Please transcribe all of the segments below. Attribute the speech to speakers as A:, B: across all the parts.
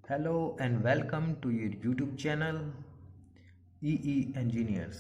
A: Hello and welcome to your YouTube channel EE Engineers।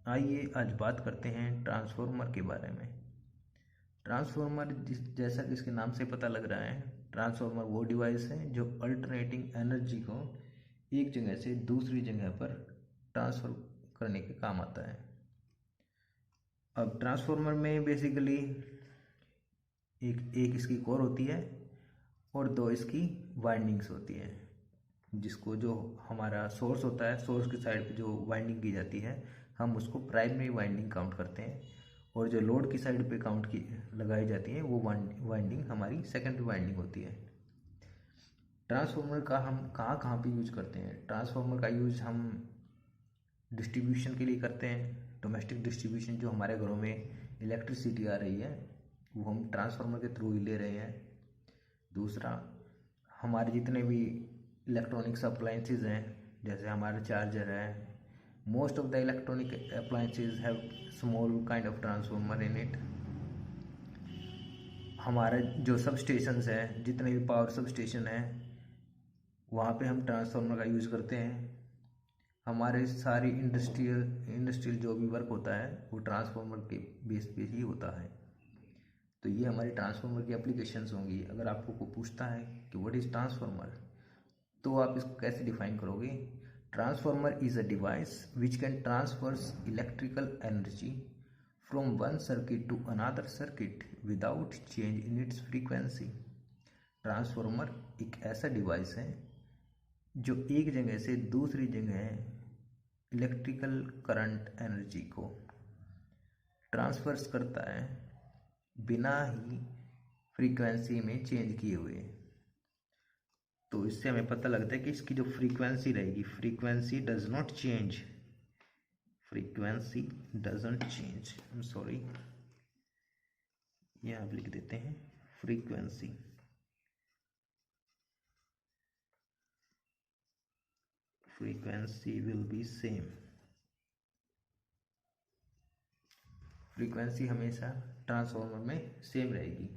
A: आइए आज बात करते हैं ट्रांसफॉर्मर के बारे में। ट्रांसफॉर्मर जैसा कि इसके नाम से पता लग रहा है, ट्रांसफॉर्मर वो डिवाइस है जो अल्टरनेटिंग एनर्जी को एक जगह से दूसरी जगह पर ट्रांसफर करने के काम आता है। अब ट्रांसफॉर्मर में बेसिकली एक इसकी कोर होती है और दो इसकी वाइंडिंग्स होती है, जिसको जो हमारा सोर्स होता है, सोर्स की साइड पे जो वाइंडिंग की जाती है हम उसको प्राइमरी वाइंडिंग काउंट करते हैं, और जो लोड की साइड पे काउंट की लगाई जाती है वो वाइंडिंग हमारी सेकेंडरी वाइंडिंग होती है। ट्रांसफार्मर का हम कहाँ कहाँ पे यूज करते हैं? ट्रांसफार्मर का यूज हम डिस्ट्रीब्यूशन के लिए करते हैं। डोमेस्टिक डिस्ट्रीब्यूशन, जो हमारे घरों में इलेक्ट्रिसिटी आ रही है वो हम ट्रांसफार्मर के थ्रू ही ले रहे हैं। दूसरा, हमारे जितने भी इलेक्ट्रॉनिक्स अप्लायंसेज हैं, जैसे हमारा चार्जर है, most of the electronic appliances have small kind of transformer in it. हमारे जो सब स्टेशंस हैं, जितने भी पावर सब स्टेशन हैं, वहाँ पे हम ट्रांसफार्मर का यूज़ करते हैं। हमारे सारी इंडस्ट्रियल जो भी वर्क होता है वो ट्रांसफार्मर के बेस पे ही होता है। तो ये हमारी ट्रांसफार्मर की एप्लीकेशंस होंगी। अगर आपको कोई पूछता है कि व्हाट इज़ ट्रांसफार्मर, तो आप इसको कैसे डिफाइन करोगे? Transformer is a device which can transfers electrical energy from one circuit to another circuit without change in its frequency. Transformer एक ऐसा डिवाइस है जो एक जगह से दूसरी जगह इलेक्ट्रिकल करंट एनर्जी को ट्रांसफर्स करता है बिना ही फ्रीक्वेंसी में चेंज किए हुए। तो इससे हमें पता लगता है कि इसकी जो फ्रीक्वेंसी रहेगी, frequency does not change, frequency doesn't change, I am sorry, ये आप लिख देते हैं frequency. Frequency will be same, frequency हमेशा ट्रांसफार्मर में सेम रहेगी।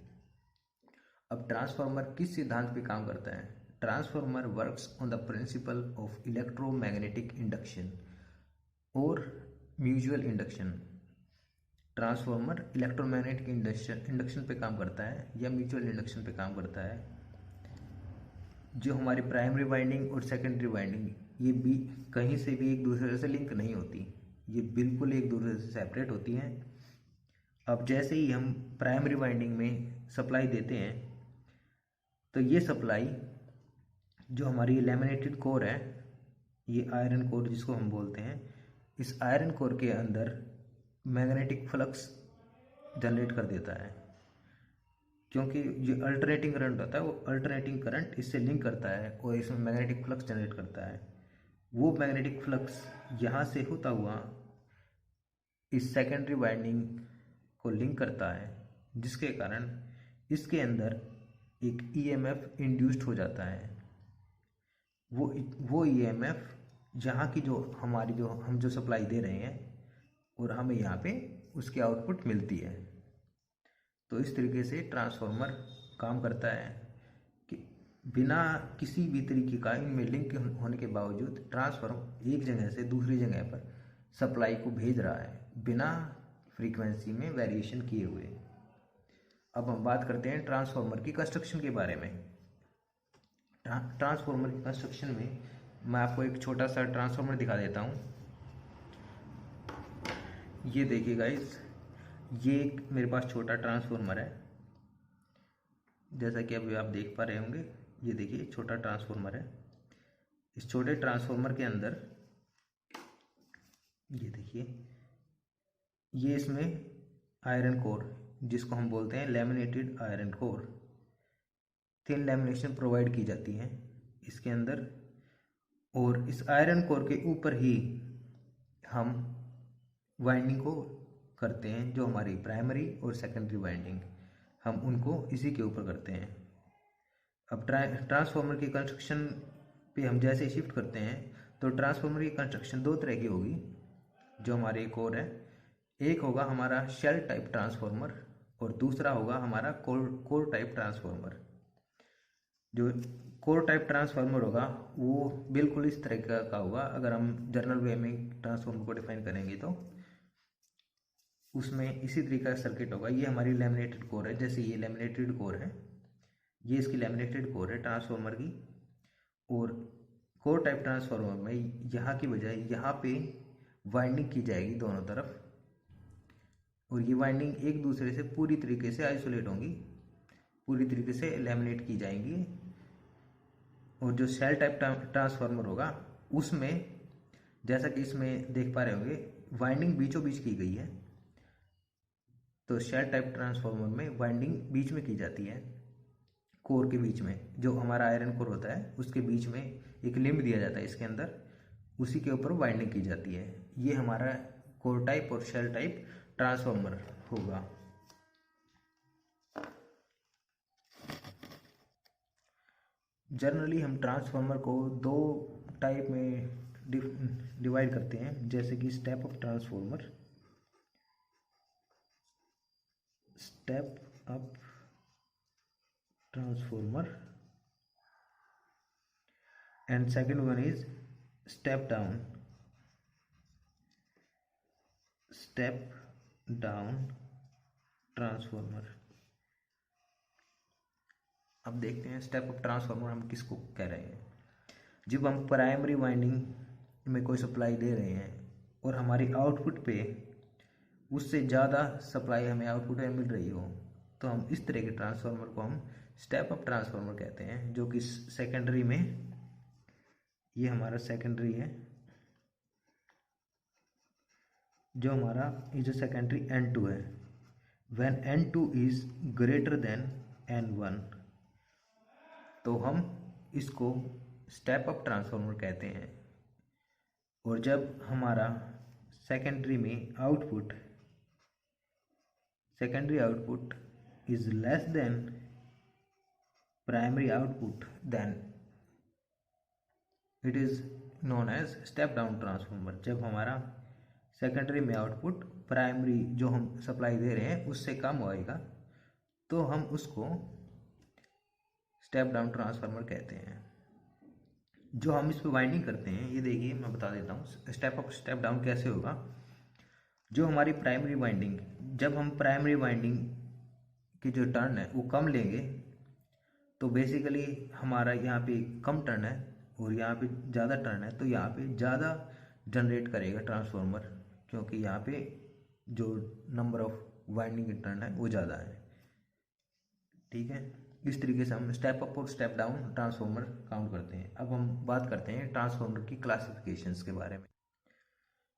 A: अब ट्रांसफार्मर किस सिद्धांत पे काम करता है? Transformer works on the principle of electromagnetic induction और mutual induction. Transformer electromagnetic induction पे काम करता है या म्यूचुअल इंडक्शन पे काम करता है। जो हमारी प्राइमरी वाइंडिंग और सेकेंडरी वाइंडिंग, ये भी कहीं से भी एक दूसरे से लिंक नहीं होती, ये बिल्कुल एक दूसरे से सेपरेट होती हैं। अब जैसे ही हम प्राइमरी वाइंडिंग में सप्लाई देते हैं, तो ये सप्लाई जो हमारी लैमिनेटेड कोर है, ये आयरन कोर जिसको हम बोलते हैं, इस आयरन कोर के अंदर मैग्नेटिक फ्लक्स जनरेट कर देता है, क्योंकि जो अल्टरनेटिंग करंट होता है वो अल्टरनेटिंग करंट इससे लिंक करता है और इसमें मैग्नेटिक फ्लक्स जनरेट करता है। वो मैग्नेटिक फ्लक्स यहाँ से होता हुआ इस सेकेंडरी वाइंडिंग को लिंक करता है, जिसके कारण इसके अंदर एक ईएमएफ इंड्यूस्ड हो जाता है। वो ईएमएफ जहाँ की जो हमारी जो हम जो सप्लाई दे रहे हैं और हमें यहाँ पे उसकी आउटपुट मिलती है। तो इस तरीके से ट्रांसफार्मर काम करता है कि बिना किसी भी तरीके का इनमें लिंक होने के बावजूद ट्रांसफार्मर एक जगह से दूसरी जगह पर सप्लाई को भेज रहा है बिना फ्रीक्वेंसी में वेरिएशन किए हुए। अब हम बात करते हैं ट्रांसफार्मर की कंस्ट्रक्शन के बारे में। ट्रांसफार्मर की कंस्ट्रक्शन में मैं आपको एक छोटा सा ट्रांसफार्मर दिखा देता हूँ। ये देखिए गाइस, ये एक मेरे पास छोटा ट्रांसफार्मर है, जैसा कि अभी आप देख पा रहे होंगे। ये देखिए छोटा ट्रांसफार्मर है। इस छोटे ट्रांसफार्मर के अंदर ये देखिए, ये इसमें आयरन कोर, जिसको हम बोलते हैं laminated iron core, thin lamination provide की जाती है इसके अंदर। और इस आयरन कोर के ऊपर ही हम वाइंडिंग को करते हैं, जो हमारी प्राइमरी और सेकेंडरी वाइंडिंग, हम उनको इसी के ऊपर करते हैं। अब ट्रांसफार्मर की कंस्ट्रक्शन पे हम जैसे शिफ्ट करते हैं, तो ट्रांसफार्मर की कंस्ट्रक्शन दो तरह की होगी जो हमारी कोर है। एक होगा हमारा शेल टाइप ट्रांसफार्मर और दूसरा होगा हमारा कोर टाइप ट्रांसफार्मर। जो कोर टाइप ट्रांसफार्मर होगा वो बिल्कुल इस तरह का होगा। अगर हम जनरल वे में ट्रांसफार्मर को डिफाइन करेंगे तो उसमें इसी तरीके का सर्किट होगा। ये हमारी लैमिनेटेड कोर है, जैसे ये लैमिनेटेड कोर है, ये इसकी लैमिनेटेड कोर है ट्रांसफार्मर की। और कोर टाइप ट्रांसफार्मर में यहाँ की बजाय यहाँ पे वाइंडिंग की जाएगी दोनों तरफ, और ये वाइंडिंग एक दूसरे से पूरी तरीके से आइसोलेट होंगी, पूरी तरीके से लैमिनेट की जाएंगी। और जो सेल टाइप ट्रांसफार्मर होगा उसमें, जैसा कि इसमें देख पा रहे होंगे, वाइंडिंग बीचों बीच की गई है। तो सेल टाइप ट्रांसफार्मर में वाइंडिंग बीच में की जाती है, कोर के बीच में, जो हमारा आयरन कोर होता है उसके बीच में एक लिम्ब दिया जाता है इसके अंदर, उसी के ऊपर वाइंडिंग की जाती है। ये हमारा कोर टाइप और सेल टाइप ट्रांसफार्मर होगा। जनरली हम ट्रांसफार्मर को दो टाइप में डिवाइड करते हैं, जैसे कि step up transformer, step up transformer, and second one is step down transformer. अब देखते हैं स्टेप अप ट्रांसफार्मर हम किसको कह रहे हैं। जब हम प्राइमरी वाइंडिंग में कोई सप्लाई दे रहे हैं और हमारी आउटपुट पे उससे ज़्यादा सप्लाई हमें आउटपुट में मिल रही हो, तो हम इस तरह के ट्रांसफार्मर को हम स्टेप अप ट्रांसफार्मर कहते हैं। जो कि सेकेंडरी में, ये हमारा सेकेंडरी है, जो हमारा ये जो सेकेंडरी N2 है, when N2 is greater than N1, तो हम इसको स्टेप अप ट्रांसफार्मर कहते हैं। और जब हमारा सेकेंडरी में output, secondary output is less than primary output, then it is known as step down transformer. जब हमारा सेकेंडरी में आउटपुट प्राइमरी जो हम सप्लाई दे रहे हैं उससे कम होएगा, तो हम उसको स्टेप डाउन ट्रांसफार्मर कहते हैं। जो हम इस पर वाइंडिंग करते हैं, ये देखिए मैं बता देता हूँ स्टेप अप स्टेप डाउन कैसे होगा। जो हमारी प्राइमरी वाइंडिंग, जब हम प्राइमरी वाइंडिंग की जो टर्न है वो कम लेंगे, तो बेसिकली हमारा यहाँ पे कम टर्न है और यहाँ पे ज़्यादा टर्न है, तो यहाँ पे ज़्यादा जनरेट करेगा ट्रांसफार्मर, क्योंकि यहाँ पे जो नंबर ऑफ वाइंडिंग की टर्न है वो ज़्यादा है। ठीक है, इस तरीके से हम स्टेप अप और स्टेप डाउन ट्रांसफार्मर काउंट करते हैं। अब हम बात करते हैं ट्रांसफार्मर की क्लासिफिकेशंस के बारे में।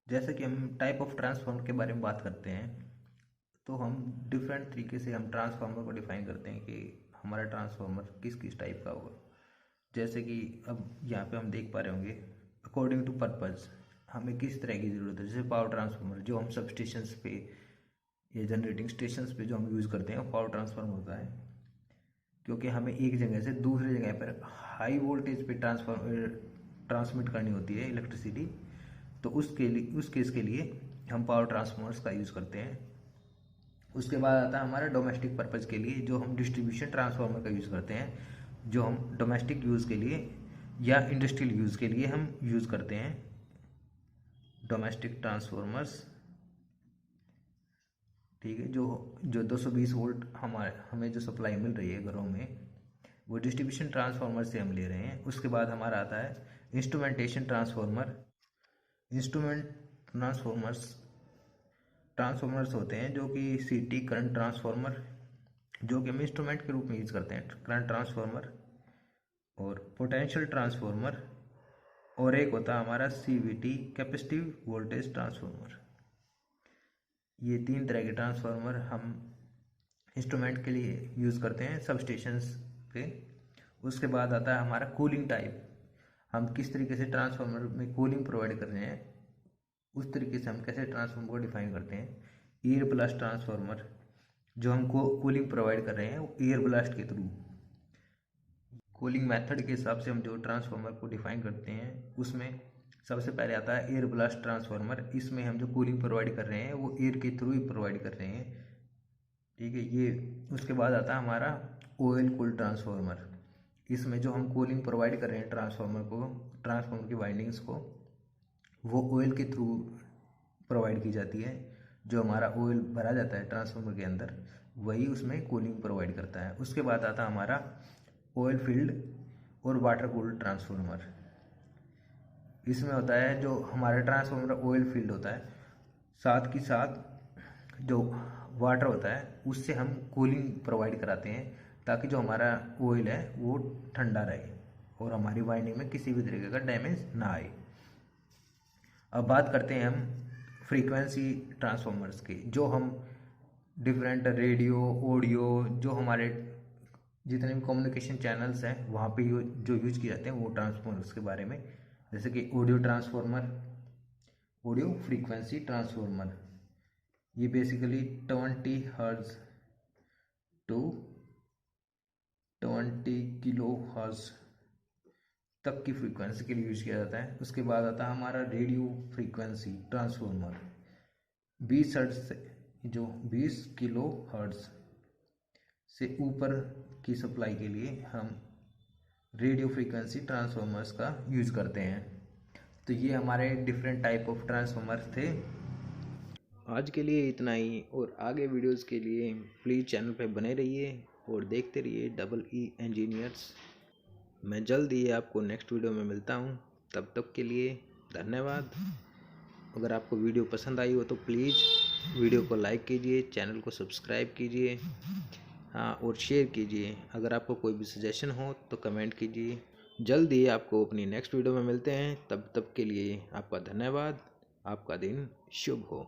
A: जैसे कि हम टाइप ऑफ ट्रांसफार्मर के बारे में बात करते हैं, तो हम डिफरेंट तरीके से हम ट्रांसफार्मर को डिफाइन करते हैं कि हमारा ट्रांसफार्मर किस किस टाइप का होगा। जैसे कि अब यहाँ पे हम देख पा रहे होंगे, अकॉर्डिंग टू पर्पज़ हमें किस तरह की ज़रूरत है। जैसे पावर ट्रांसफार्मर जो हम सब स्टेशंस पे या जनरेटिंग स्टेशंस पे जो हम यूज़ करते हैं, पावर ट्रांसफार्मर होता है, क्योंकि हमें एक जगह से दूसरी जगह पर हाई वोल्टेज पे ट्रांसमिट करनी होती है इलेक्ट्रिसिटी, तो उस केस के लिए हम पावर ट्रांसफार्मर्स का यूज़ करते हैं। उसके बाद आता है हमारा डोमेस्टिक पर्पज़ के लिए, जो हम डिस्ट्रीब्यूशन ट्रांसफार्मर का यूज़ करते हैं, जो हम डोमेस्टिक यूज़ के लिए या इंडस्ट्रियल यूज़ के लिए हम यूज़ करते हैं डोमेस्टिक ट्रांसफार्मर्स। ठीक है, जो 220 वोल्ट हमें जो सप्लाई मिल रही है घरों में, वो डिस्ट्रीब्यूशन ट्रांसफार्मर से हम ले रहे हैं। उसके बाद हमारा आता है इंस्ट्रूमेंटेशन ट्रांसफार्मर। इंस्ट्रूमेंट ट्रांसफार्मर्स होते हैं जो कि सीटी करंट ट्रांसफार्मर, जो कि हम इंस्ट्रूमेंट के रूप में यूज़ करते हैं, करंट ट्रांसफार्मर और पोटेंशियल ट्रांसफार्मर, और एक होता है हमारा सीवीटी कैपेसिटिव वोल्टेज ट्रांसफार्मर। ये तीन तरह के ट्रांसफार्मर हम इंस्ट्रूमेंट के लिए यूज़ करते हैं सब स्टेशंस पे। उसके बाद आता है हमारा कूलिंग टाइप। हम किस तरीके से ट्रांसफार्मर में कूलिंग प्रोवाइड कर रहे हैं, उस तरीके से हम कैसे ट्रांसफार्मर को डिफाइन करते हैं। एयर ब्लास्ट ट्रांसफार्मर, जो हम कूलिंग प्रोवाइड कर रहे हैं वो एयर ब्लास्ट के थ्रू, कूलिंग मेथड के हिसाब से हम जो ट्रांसफार्मर को डिफाइन करते हैं, उसमें सबसे पहले आता है एयर ब्लास्ट ट्रांसफार्मर। इसमें हम जो कूलिंग प्रोवाइड कर रहे हैं वो एयर के थ्रू ही प्रोवाइड कर रहे हैं। ठीक है, ये उसके बाद आता है हमारा ऑयल कूल्ड ट्रांसफार्मर। इसमें जो हम कूलिंग प्रोवाइड कर रहे हैं ट्रांसफार्मर की वाइंडिंग्स को, वो ऑयल के थ्रू प्रोवाइड की जाती है। जो हमारा ऑयल भरा जाता है ट्रांसफार्मर के अंदर, वही उसमें कूलिंग प्रोवाइड करता है। उसके बाद आता हमारा ऑयल फील्ड और वाटर कूल्ड ट्रांसफार्मर। इसमें होता है जो हमारा ट्रांसफार्मर ऑयल फील्ड होता है, साथ ही साथ जो वाटर होता है उससे हम कूलिंग प्रोवाइड कराते हैं, ताकि जो हमारा ऑयल है वो ठंडा रहे और हमारी वाइंडिंग में किसी भी तरीके का डैमेज ना आए। अब बात करते हैं हम फ्रीक्वेंसी ट्रांसफार्मर्स की। जो हम डिफरेंट रेडियो, ऑडियो, जो हमारे जितने भी कम्युनिकेशन चैनल्स हैं वहाँ पे जो यूज किए जाते हैं वो ट्रांसफार्मर्स के बारे में, जैसे कि audio transformer, audio frequency transformer. ये basically 20 hertz to 20 kilo hertz तक की फ्रीक्वेंसी के लिए यूज किया जाता है। उसके बाद आता है हमारा रेडियो फ्रीक्वेंसी ट्रांसफार्मर। 20 हर्ट्ज से, जो 20 किलो हर्ट्ज से ऊपर की सप्लाई के लिए हम रेडियो फ्रीक्वेंसी ट्रांसफार्मर्स का यूज करते हैं। तो ये हमारे डिफरेंट टाइप ऑफ ट्रांसफार्मर थे। आज के लिए इतना ही, और आगे वीडियोस के लिए प्लीज़ चैनल पे बने रहिए और देखते रहिए EE इंजीनियर्स। मैं जल्द ही आपको नेक्स्ट वीडियो में मिलता हूँ, तब तक के लिए धन्यवाद। अगर आपको वीडियो पसंद आई हो तो प्लीज़ वीडियो को लाइक कीजिए, चैनल को सब्सक्राइब कीजिए, हाँ, और शेयर कीजिए। अगर आपको कोई भी सजेशन हो तो कमेंट कीजिए। जल्द ही आपको अपनी नेक्स्ट वीडियो में मिलते हैं, तब तक के लिए आपका धन्यवाद। आपका दिन शुभ हो।